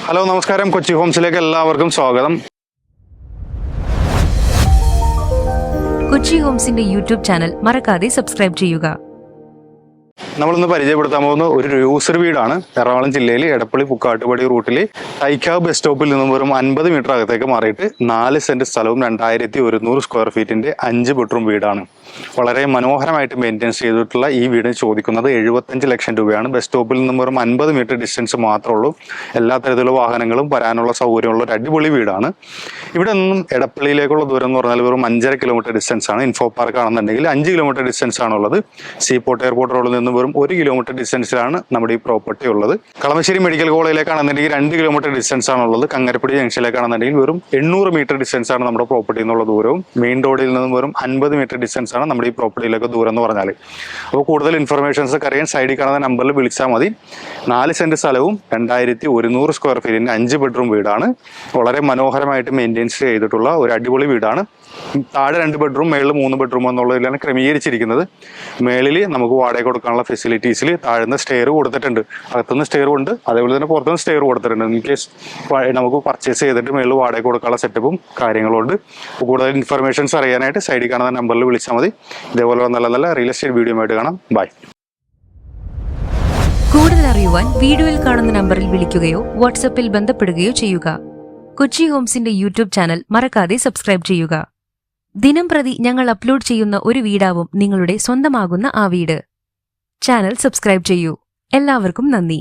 Hello നമസ്കാരം, കൊച്ചി ഹോംസിലേക്ക് എല്ലാവർക്കും സ്വാഗതം. കൊച്ചി ഹോംസിന്റെ യൂട്യൂബ് ചാനൽ മറക്കാതെ സബ്സ്ക്രൈബ് ചെയ്യുക. നമ്മളിന്ന് പരിചയപ്പെടുത്താൻ പോകുന്ന ഒരു യൂസർ വീടാണ്. എറണാകുളം ജില്ലയിൽ എടപ്പള്ളി പുക്കാട്ടുപടി റൂട്ടിൽ തൈക്കാവ് ബസ് സ്റ്റോപ്പിൽ നിന്നും വെറും 50 മീറ്റർ അകത്തേക്ക് മാറിയിട്ട് 4 സെന്റ് സ്ഥലവും 2100 സ്ക്വയർ ഫീറ്റിന്റെ 5 ബെഡ്റൂം വീടാണ്. വളരെ മനോഹരമായിട്ട് മെയിൻറ്റെയിൻസ് ചെയ്തിട്ടുള്ള ഈ വീടിന് ചോദിക്കുന്നത് 75 ലക്ഷം രൂപയാണ്. ബസ് സ്റ്റോപ്പിൽ നിന്നും വെറും 50 മീറ്റർ ഡിസ്റ്റൻസ് മാത്രമേ ഉള്ളൂ. എല്ലാ തരത്തിലുള്ള വാഹനങ്ങളും വരാനുള്ള സൗകര്യമുള്ള ഒരു അടിപൊളി വീടാണ്. ഇവിടെ നിന്നും എടപ്പള്ളിയിലേക്കുള്ള ദൂരം എന്ന് പറഞ്ഞാൽ വെറും 5.5 കിലോമീറ്റർ ഡിസ്റ്റൻസ് ആണ്. ഇൻഫോ പാർക്ക് ആണെന്നുണ്ടെങ്കിൽ 5 കിലോമീറ്റർ ഡിസ്റ്റൻസ് ആണുള്ളത്. സീപോർട്ട് എയർപോർട്ട് റോഡിൽ നിന്ന് വെറും 1 കിലോമീറ്റർ ഡിസ്റ്റൻസിലാണ് നമ്മുടെ ഈ പ്രോപ്പർട്ടി ഉള്ളത്. കളമശ്ശേരി മെഡിക്കൽ കോളേജിലേക്കാണെന്നുണ്ടെങ്കിൽ 2 കിലോമീറ്റർ ഡിസ്റ്റൻസ് ആണുള്ളത്. കങ്ങരപ്പടി ജംഗ്ഷനിലേക്കാണെന്നുണ്ടെങ്കിൽ വെറും 800 മീറ്റർ ഡിസ്റ്റൻസ് ആണ് നമ്മുടെ പ്രോപ്പർട്ടി എന്നുള്ള ദൂരവും. മെയിൻ റോഡിൽ നിന്നും വെറും 50 മീറ്റർ ഡിസ്റ്റൻസ് ആണ് നമ്മുടെ ഈ പ്രോപ്പർട്ടിയിലേക്ക് ദൂരം എന്ന് പറഞ്ഞാൽ. അപ്പോൾ കൂടുതൽ ഇൻഫർമേഷൻസ് ഒക്കെ അറിയാൻ സൈഡിൽ കാണുന്ന നമ്പറിൽ വിളിച്ചാൽ മതി. 4 സെന്റ് സ്ഥലവും 2100 സ്ക്വയർ ഫീറ്റിന്റെ 5 ബെഡ്റൂം വീടാണ്. വളരെ മനോഹരമായിട്ട് മെയിൻറ്റെയിൻസ് ചെയ്തിട്ടുള്ള ഒരു അടിപൊളി വീടാണ്. താഴെ 2 ബെഡ്റൂം, മേളിൽ 3 ബെഡ്റൂം എന്നുള്ളതിലാണ് ക്രമീകരിച്ചിരിക്കുന്നത്. മേളിൽ നമുക്ക് വാടക കൊടുക്കാനുള്ള ഫെസിലിറ്റീസിൽ താഴ്ന്ന സ്റ്റെയർ കൊടുത്തിട്ടുണ്ട്. അകത്തുനിന്ന് സ്റ്റെയർ ഉണ്ട്, അതേപോലെ തന്നെ പുറത്തുനിന്ന് സ്റ്റെയർ കൊടുത്തിട്ടുണ്ട്. ഇൻ കേസ് നമുക്ക് പർച്ചേസ് ചെയ്തിട്ട് മേളിൽ വാടക കൊടുക്കാനുള്ള സെറ്റപ്പും കാര്യങ്ങളും ഉണ്ട്. കൂടുതൽ ഇൻഫർമേഷൻസ് അറിയാനായിട്ട് സൈഡിൽ കാണുന്ന നമ്പറിൽ വിളിച്ചാൽ മതി. ഇതേപോലെ നല്ല നല്ല റിയൽ എസ്റ്റേറ്റ് വീഡിയോ ആയിട്ട് കാണാം. ബൈ. കൂടുതൽ അറിയുവാൻ വീഡിയോയിൽ കാണുന്ന നമ്പറിൽ വിളിക്കുകയോ വാട്സാപ്പിൽ ബന്ധപ്പെടുകയോ ചെയ്യുക. കൊച്ചി ഹോംസിന്റെ യൂട്യൂബ് ചാനൽ മറക്കാതെ സബ്സ്ക്രൈബ് ചെയ്യുക. ദിനം പ്രതി ഞങ്ങൾ അപ്ലോഡ് ചെയ്യുന്ന ഒരു വീടാവും നിങ്ങളുടെ സ്വന്തമാകുന്ന ആ വീട്. ചാനൽ സബ്സ്ക്രൈബ് ചെയ്യൂ. എല്ലാവർക്കും നന്ദി.